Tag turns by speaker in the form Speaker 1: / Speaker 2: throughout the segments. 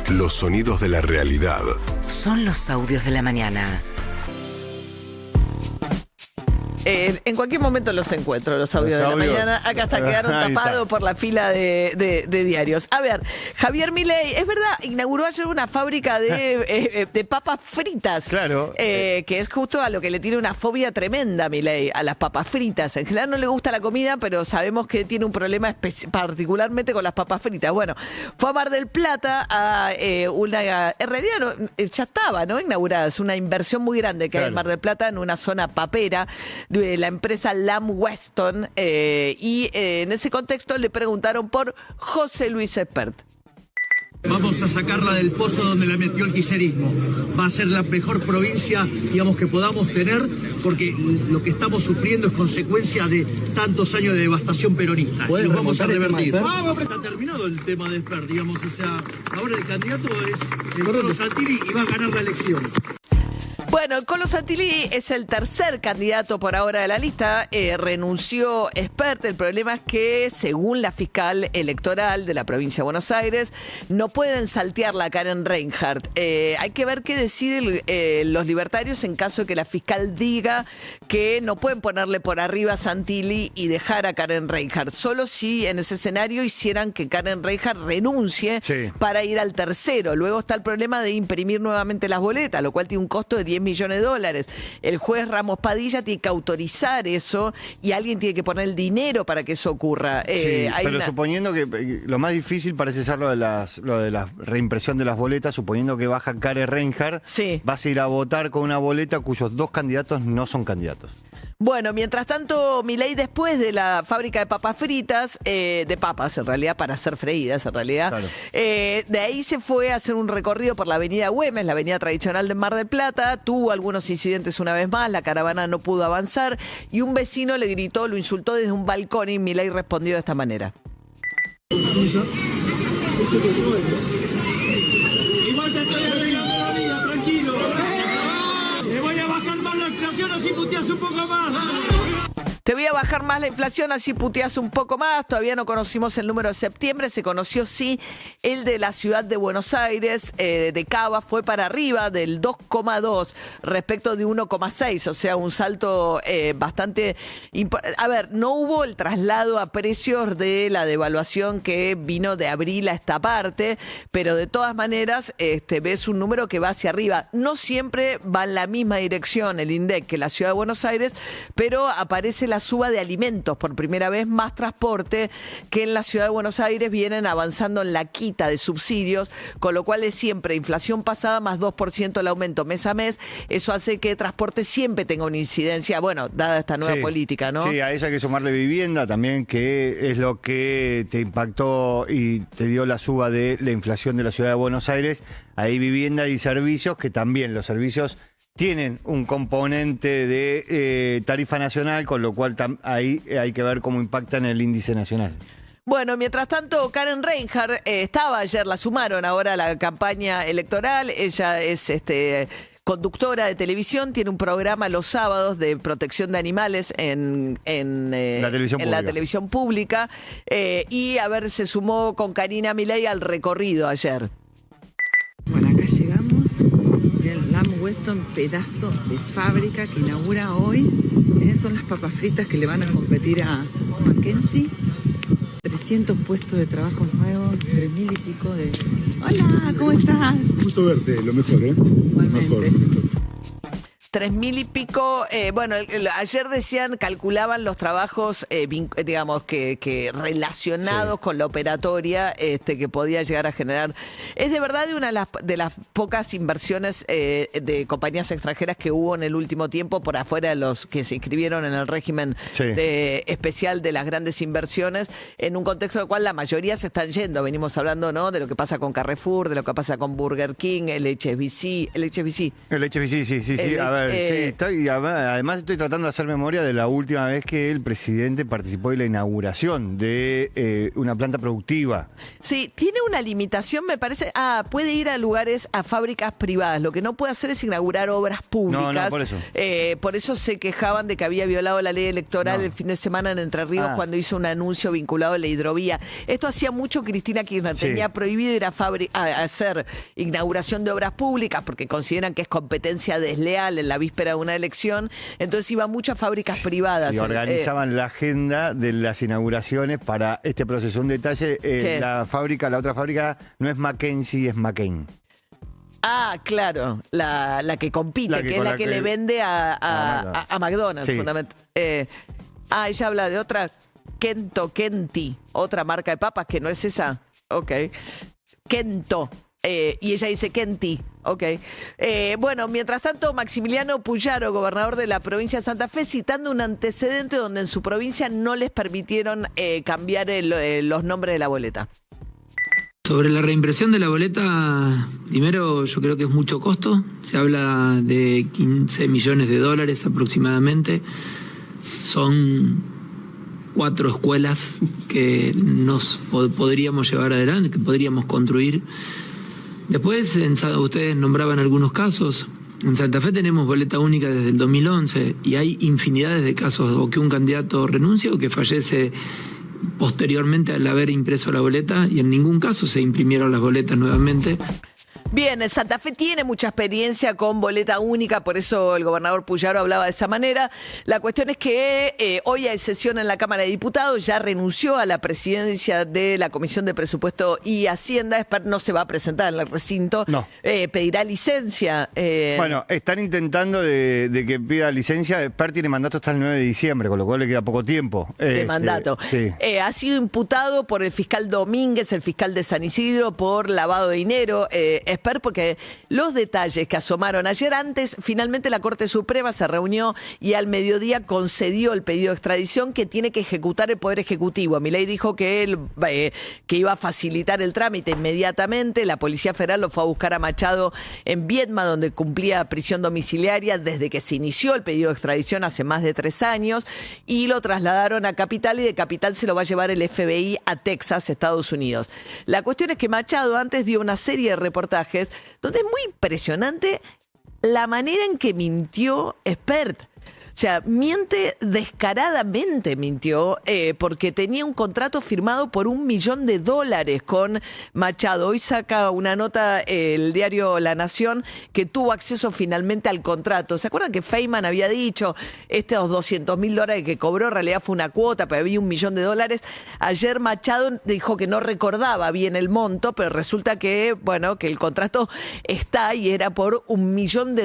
Speaker 1: Los sonidos de la realidad.
Speaker 2: Son los audios de la mañana.
Speaker 3: En cualquier momento los encuentro, los audios de la mañana. Acá hasta quedaron tapados por la fila de diarios. A ver, Javier Milei, es verdad, inauguró ayer una fábrica de papas fritas.
Speaker 4: Claro.
Speaker 3: Que es justo a lo que le tiene una fobia tremenda a Milei, a las papas fritas. En general no le gusta la comida, pero sabemos que tiene un problema particularmente con las papas fritas. Bueno, fue a Mar del Plata a una... En realidad ya estaba, ¿no? Inaugurada. Es una inversión muy grande que hay en Mar del Plata, en una zona papera de la empresa Lamb Weston, y en ese contexto le preguntaron por José Luis Espert.
Speaker 5: Vamos a sacarla del pozo donde la metió el kirchnerismo. Va a ser la mejor provincia, digamos, que podamos tener, porque lo que estamos sufriendo es consecuencia de tantos años de devastación peronista. Y los vamos a revertir. Está terminado el tema de Espert, digamos, o sea, ahora el candidato es Colo Santilli y va a ganar la elección.
Speaker 3: Bueno, Colo Santilli es el tercer candidato por ahora de la lista. Renunció Espert. El problema es que, según la fiscal electoral de la provincia de Buenos Aires, no pueden saltearla a Karen Reinhardt. Hay que ver qué deciden los libertarios en caso de que la fiscal diga que no pueden ponerle por arriba a Santilli y dejar a Karen Reinhardt. Solo si en ese escenario hicieran que Karen Reinhardt renuncie para ir al tercero. Luego está el problema de imprimir nuevamente las boletas, lo cual tiene un costo de $10 millones. El juez Ramos Padilla tiene que autorizar eso y alguien tiene que poner el dinero para que eso ocurra.
Speaker 4: Pero suponiendo que lo más difícil parece ser lo de la reimpresión de las boletas, suponiendo que baja Karen Reinhardt, vas a ir a votar con una boleta cuyos dos candidatos no son candidatos.
Speaker 3: Bueno, mientras tanto, Milei, después de la fábrica de papas fritas, de papas en realidad, para ser freídas en realidad, claro. De ahí se fue a hacer un recorrido por la avenida Güemes, la avenida tradicional de Mar del Plata, tuvo algunos incidentes una vez más, la caravana no pudo avanzar y un vecino le gritó, lo insultó desde un balcón y Milei respondió de esta manera.
Speaker 5: Igual te estoy arreglando la vida, tranquilo. Le voy a bajar más la inflación, así puteas un poco más.
Speaker 3: Te voy a bajar más la inflación, así puteas un poco más. Todavía no conocimos el número de septiembre. Se conoció, sí, el de la ciudad de Buenos Aires, de Cava, fue para arriba del 2,2 respecto de 1,6. O sea, un salto bastante importante. A ver, no hubo el traslado a precios de la devaluación que vino de abril a esta parte, pero de todas maneras ves un número que va hacia arriba. No siempre va en la misma dirección el INDEC que la ciudad de Buenos Aires, pero aparece la suba de alimentos por primera vez, más transporte, que en la ciudad de Buenos Aires vienen avanzando en la quita de subsidios, con lo cual es siempre inflación pasada más 2% el aumento mes a mes. Eso hace que transporte siempre tenga una incidencia, bueno, dada esta nueva política, ¿no?
Speaker 4: Sí, a ella hay que sumarle vivienda también, que es lo que te impactó y te dio la suba de la inflación de la ciudad de Buenos Aires. Hay vivienda y servicios, que también los servicios tienen un componente de tarifa nacional, con lo cual ahí hay que ver cómo impacta en el índice nacional.
Speaker 3: Bueno, mientras tanto, Karen Reinhardt estaba ayer, la sumaron ahora a la campaña electoral. Ella es conductora de televisión, tiene un programa los sábados de protección de animales en la televisión pública. Y a ver, se sumó con Karina Milei al recorrido ayer.
Speaker 6: Bueno, acá llegamos. El Lamb Weston, pedazo de fábrica que inaugura hoy. Son las papas fritas que le van a competir a Mackenzie. 300 puestos de trabajo nuevos, 3.000 y pico de... Hola, ¿cómo estás?
Speaker 7: Gusto verte, lo mejor, ¿eh?
Speaker 6: Igualmente.
Speaker 7: Lo mejor.
Speaker 3: 3.000 y pico, bueno, ayer decían, calculaban los trabajos, digamos, que relacionados con la operatoria, que podía llegar a generar. Es de verdad una de las pocas inversiones de compañías extranjeras que hubo en el último tiempo, por afuera de los que se inscribieron en el régimen especial de las grandes inversiones, en un contexto en el cual la mayoría se están yendo. Venimos hablando, ¿no?, de lo que pasa con Carrefour, de lo que pasa con Burger King, el HSBC, sí.
Speaker 4: A ver, ver, sí, además estoy tratando de hacer memoria de la última vez que el presidente participó de la inauguración de una planta productiva.
Speaker 3: Sí, tiene una limitación, me parece. Puede ir a lugares, a fábricas privadas. Lo que no puede hacer es inaugurar obras públicas.
Speaker 4: No, por eso.
Speaker 3: Por eso se quejaban de que había violado la ley electoral el fin de semana en Entre Ríos cuando hizo un anuncio vinculado a la hidrovía. Esto hacía mucho Cristina Kirchner.
Speaker 4: Sí.
Speaker 3: Tenía prohibido ir a hacer inauguración de obras públicas porque consideran que es competencia desleal en la víspera de una elección. Entonces iba muchas fábricas privadas.
Speaker 4: Y organizaban la agenda de las inauguraciones para este proceso. Un detalle, la otra fábrica no es Mackenzie, es McCain.
Speaker 3: Claro, la que compite, que es la que le vende a McDonald's,
Speaker 4: Sí.
Speaker 3: fundamentalmente. Ella habla de otra, Kenti, otra marca de papas que no es esa. Ok. Kento. Y ella dice Kenti. Ok. Bueno, mientras tanto, Maximiliano Puyaro, gobernador de la provincia de Santa Fe, citando un antecedente donde en su provincia no les permitieron cambiar los nombres de la boleta.
Speaker 8: Sobre la reimpresión de la boleta, primero yo creo que es mucho costo, se habla de 15 millones de dólares aproximadamente, son 4 escuelas que nos podríamos llevar adelante, que podríamos construir. Después, ustedes nombraban algunos casos, en Santa Fe tenemos boleta única desde el 2011 y hay infinidades de casos o que un candidato renuncia o que fallece posteriormente al haber impreso la boleta y en ningún caso se imprimieron las boletas nuevamente.
Speaker 3: Bien, Santa Fe tiene mucha experiencia con boleta única, por eso el gobernador Puyaro hablaba de esa manera. La cuestión es que hoy hay sesión en la Cámara de Diputados, ya renunció a la presidencia de la Comisión de Presupuesto y Hacienda. Espert no se va a presentar en el recinto, pedirá licencia.
Speaker 4: Bueno, están intentando de que pida licencia. Espert tiene mandato hasta el 9 de diciembre, con lo cual le queda poco tiempo.
Speaker 3: De mandato.
Speaker 4: Sí.
Speaker 3: Ha sido imputado por el fiscal Domínguez, el fiscal de San Isidro, por lavado de dinero. Porque los detalles que asomaron ayer finalmente la Corte Suprema se reunió y al mediodía concedió el pedido de extradición que tiene que ejecutar el Poder Ejecutivo. Milei dijo que él que iba a facilitar el trámite inmediatamente. La Policía Federal lo fue a buscar a Machado en Viedma, donde cumplía prisión domiciliaria desde que se inició el pedido de extradición hace más de 3 años, y lo trasladaron a Capital, y de Capital se lo va a llevar el FBI a Texas, Estados Unidos. La cuestión es que Machado antes dio una serie de reportajes donde es muy impresionante la manera en que mintió Espert. O sea, miente descaradamente, porque tenía un contrato firmado por $1 millón con Machado. Hoy saca una nota el diario La Nación que tuvo acceso finalmente al contrato. ¿Se acuerdan que Feynman había dicho estos $200.000 que cobró en realidad fue una cuota, pero había $1 millón? Ayer Machado dijo que no recordaba bien el monto, pero resulta que, que el contrato está y era por $1 millón.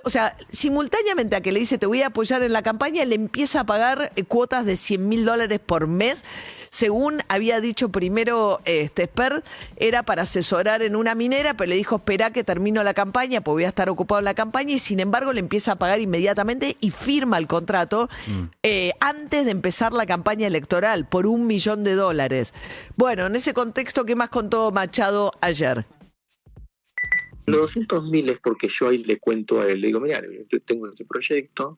Speaker 3: O sea, simultáneamente a que le dice te voy a apoyar en la campaña, le empieza a pagar cuotas de $100.000 por mes. Según había dicho primero Espert, era para asesorar en una minera, pero le dijo espera que termino la campaña, pues voy a estar ocupado en la campaña, y sin embargo le empieza a pagar inmediatamente y firma el contrato antes de empezar la campaña electoral por $1 millón. Bueno, en ese contexto, ¿qué más contó Machado ayer?
Speaker 9: Los 200.000 es porque yo ahí le cuento a él, le digo, mira, yo tengo este proyecto,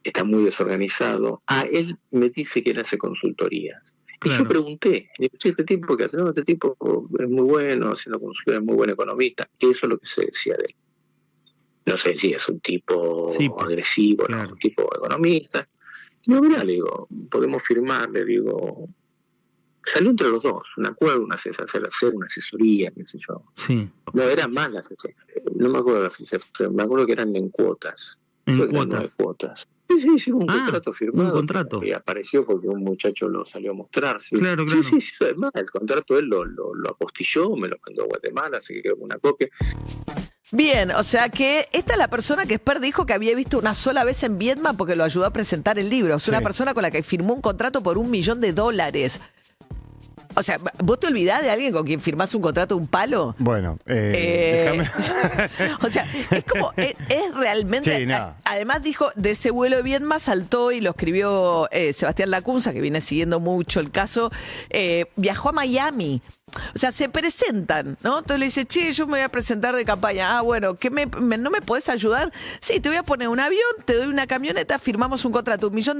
Speaker 9: está muy desorganizado. Él me dice que él hace consultorías. Claro. Y yo pregunté, este tipo que hace, este tipo es muy bueno, haciendo consultoría, es muy buen economista. Eso es lo que se decía de él. No sé si es un tipo agresivo, claro, no, un tipo economista. No, mira, le digo, podemos firmar, le digo. Salió entre los dos, un acuerdo, hacer una asesoría, qué sé yo. Sí. No, era más la asesoría. No me acuerdo de la asesoría, me acuerdo que eran en cuotas. ¿En cuotas? Sí, un contrato firmado. Un contrato. Y apareció porque un muchacho lo salió a mostrar. Sí. Claro. Sí, además, el contrato él lo apostilló, me lo mandó a Guatemala, así que quedó una copia.
Speaker 3: Bien, o sea que esta es la persona que Espert dijo que había visto una sola vez en Viedma porque lo ayudó a presentar el libro. Es una persona con la que firmó un contrato por $1 millón. O sea, ¿vos te olvidás de alguien con quien firmás un contrato de un palo?
Speaker 4: Bueno, déjame...
Speaker 3: O sea, es como, es realmente...
Speaker 4: Sí, no.
Speaker 3: Además dijo, de ese vuelo de Viedma saltó, y lo escribió Sebastián Lacunza, que viene siguiendo mucho el caso, viajó a Miami. O sea, se presentan, ¿no? Entonces le dice, che, yo me voy a presentar de campaña. Ah, bueno, ¿no me podés ayudar? Sí, te voy a poner un avión, te doy una camioneta, firmamos un contrato, $1 millón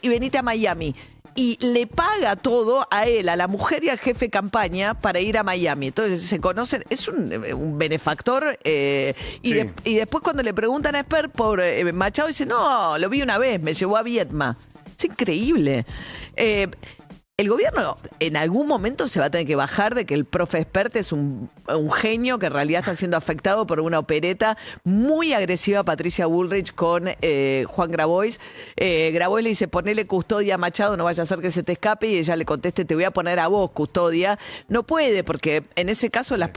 Speaker 3: y venite a Miami. Y le paga todo a él, a la mujer y al jefe de campaña para ir a Miami. Entonces se conocen, es un benefactor. Y después cuando le preguntan a Espert por Machado, dice, no, lo vi una vez, me llevó a Viedma. Es increíble. El gobierno en algún momento se va a tener que bajar de que el profe Espert es un genio que en realidad está siendo afectado por una opereta muy agresiva a Patricia Bullrich con Juan Grabois. Grabois le dice, ponele custodia a Machado, no vaya a ser que se te escape, y ella le conteste, te voy a poner a vos custodia. No puede, porque en ese caso las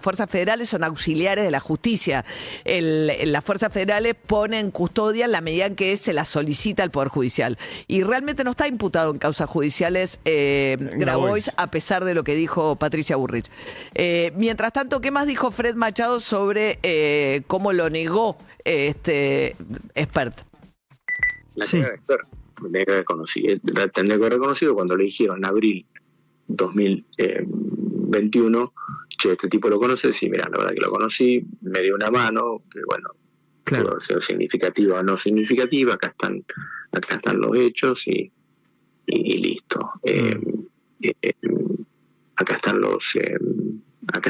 Speaker 3: fuerzas federales son auxiliares de la justicia. Las fuerzas federales ponen custodia en la medida en que se la solicita al Poder Judicial. Y realmente no está imputado en causas judiciales Grabois, a pesar de lo que dijo Patricia Bullrich. Mientras tanto, ¿qué más dijo Fred Machado sobre cómo lo negó Espert?
Speaker 9: La tendría que haber reconocido cuando le dijeron en abril 2021, che, este tipo lo conoces, sí, mira, la verdad que lo conocí, me dio una mano, que bueno, claro, pudo ser significativa o no significativa, acá están los hechos y listo. Acá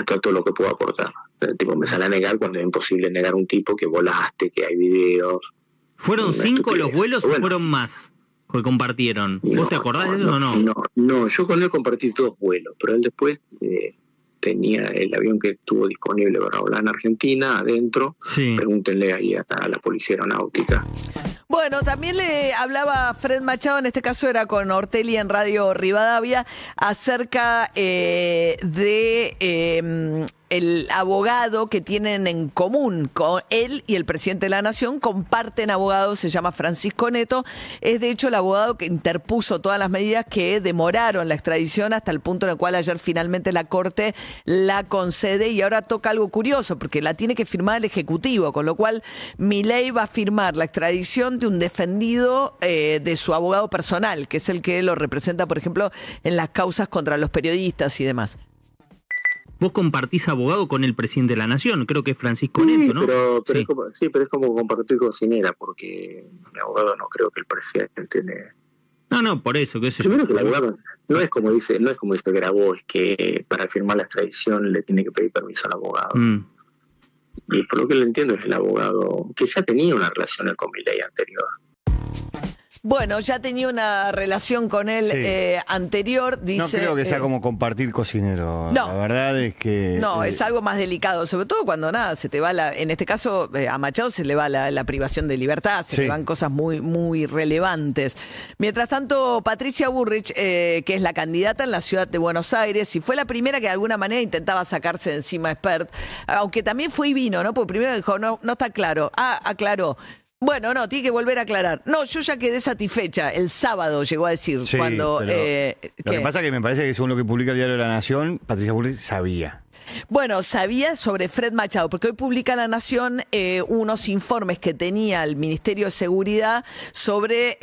Speaker 9: está todo lo que puedo aportar. El tipo me sale a negar cuando es imposible negar un tipo que volaste, que hay videos.
Speaker 10: ¿Fueron 5 los vuelos o fueron más que compartieron? ¿Vos te acordás de eso o no?
Speaker 9: No, yo con él compartí 2 vuelos, pero él después tenía el avión que estuvo disponible para volar en Argentina, adentro. Sí. Pregúntenle ahí a la Policía Aeronáutica.
Speaker 3: Bueno, también le hablaba Fred Machado, en este caso era con Ortelli en Radio Rivadavia, acerca el abogado que tienen en común. Con él y el presidente de la Nación comparten abogado, se llama Francisco Neto. Es de hecho el abogado que interpuso todas las medidas que demoraron la extradición hasta el punto en el cual ayer finalmente la Corte la concede, y ahora toca algo curioso porque la tiene que firmar el Ejecutivo, con lo cual Milei va a firmar la extradición de un defendido de su abogado personal, que es el que lo representa, por ejemplo, en las causas contra los periodistas y demás.
Speaker 10: Vos compartís abogado con el presidente de la Nación, creo que es Francisco Neto, ¿no?
Speaker 9: Pero es como compartir cocinera, porque mi abogado no creo que el presidente tiene...
Speaker 10: No, por eso, qué sé yo.
Speaker 9: Primero que el abogado no es como dice Grabois, que para firmar la extradición le tiene que pedir permiso al abogado. Y por lo que le entiendo es el abogado que ya tenía una relación con Milei anterior.
Speaker 3: Bueno, ya tenía una relación con él anterior, dice...
Speaker 4: No creo que sea como compartir cocinero.
Speaker 3: No.
Speaker 4: La verdad es que...
Speaker 3: No, es algo más delicado, sobre todo cuando se te va en este caso, a Machado se le va la privación de libertad, se le van cosas muy, muy relevantes. Mientras tanto, Patricia Bullrich, que es la candidata en la ciudad de Buenos Aires, y fue la primera que de alguna manera intentaba sacarse de encima a Espert, aunque también fue y vino, ¿no? Porque primero dijo, no está claro. Aclaró. Bueno, no, tiene que volver a aclarar. No, yo ya quedé satisfecha. El sábado llegó a decir cuando...
Speaker 4: Lo que pasa es que me parece que según lo que publica el Diario de la Nación, Patricia Bullrich sabía.
Speaker 3: Bueno, sabía sobre Fred Machado, porque hoy publica La Nación unos informes que tenía el Ministerio de Seguridad sobre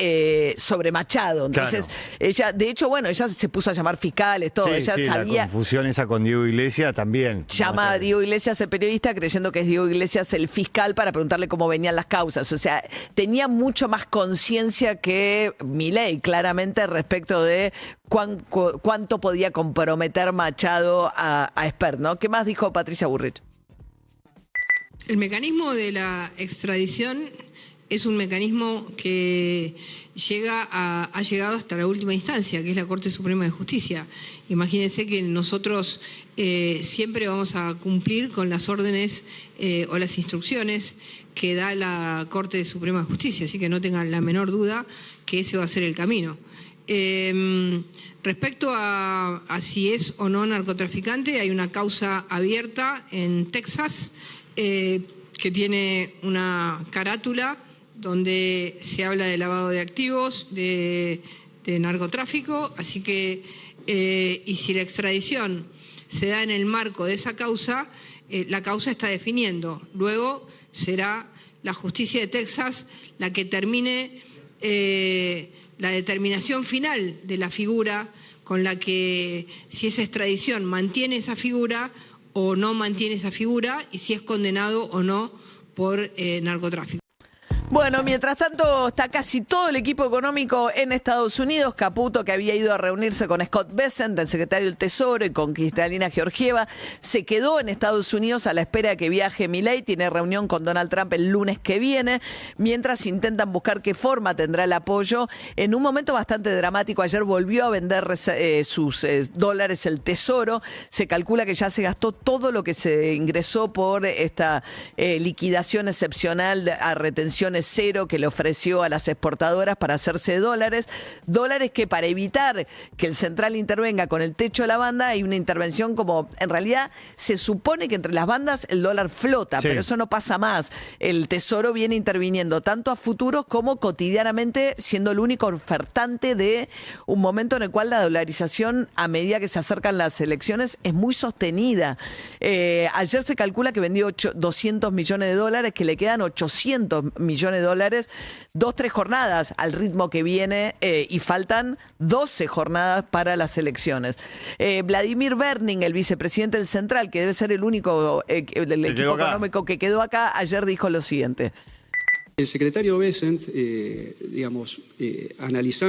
Speaker 3: Machado. Entonces, ella, de hecho, ella se puso a llamar fiscales, todo. Ella sabía.
Speaker 4: La confusión esa con Diego Iglesias también.
Speaker 3: Llama a Diego Iglesias el periodista creyendo que es Diego Iglesias el fiscal para preguntarle cómo venían las causas. O sea, tenía mucho más conciencia que Milei, claramente, respecto de cuánto podía comprometer Machado a Espert, ¿no? ¿Qué más dijo Patricia Bullrich?
Speaker 11: El mecanismo de la extradición es un mecanismo que ha llegado hasta la última instancia, que es la Corte Suprema de Justicia. Imagínense que nosotros siempre vamos a cumplir con las órdenes o las instrucciones que da la Corte Suprema de Justicia, así que no tengan la menor duda que ese va a ser el camino. Respecto a si es o no narcotraficante, hay una causa abierta en Texas que tiene una carátula donde se habla de lavado de activos, de narcotráfico, así que y si la extradición se da en el marco de esa causa, la causa está definiendo. Luego será la justicia de Texas la que termine la determinación final de la figura con la que, si esa extradición mantiene esa figura o no mantiene esa figura, y si es condenado o no por narcotráfico.
Speaker 3: Bueno, mientras tanto está casi todo el equipo económico en Estados Unidos. Caputo, que había ido a reunirse con Scott Bessent, el secretario del Tesoro, y con Kristalina Georgieva, se quedó en Estados Unidos a la espera de que viaje Milei. Tiene reunión con Donald Trump el lunes que viene, mientras intentan buscar qué forma tendrá el apoyo. En un momento bastante dramático, ayer volvió a vender sus dólares el Tesoro. Se calcula que ya se gastó todo lo que se ingresó por esta liquidación excepcional a retenciones cero que le ofreció a las exportadoras para hacerse dólares que, para evitar que el central intervenga con el techo de la banda, hay una intervención como, en realidad se supone que entre las bandas el dólar flota, pero eso no pasa más. El Tesoro viene interviniendo tanto a futuros como cotidianamente, siendo el único ofertante de un momento en el cual la dolarización, a medida que se acercan las elecciones, es muy sostenida. Ayer se calcula que vendió 200 millones de dólares, que le quedan 800 millones de dólares, 2-3 jornadas al ritmo que viene, y faltan 12 jornadas para las elecciones. Vladimir Berning, el vicepresidente del Central, que debe ser el único del equipo económico que quedó acá, ayer dijo lo siguiente.
Speaker 12: El secretario Bessent, analizando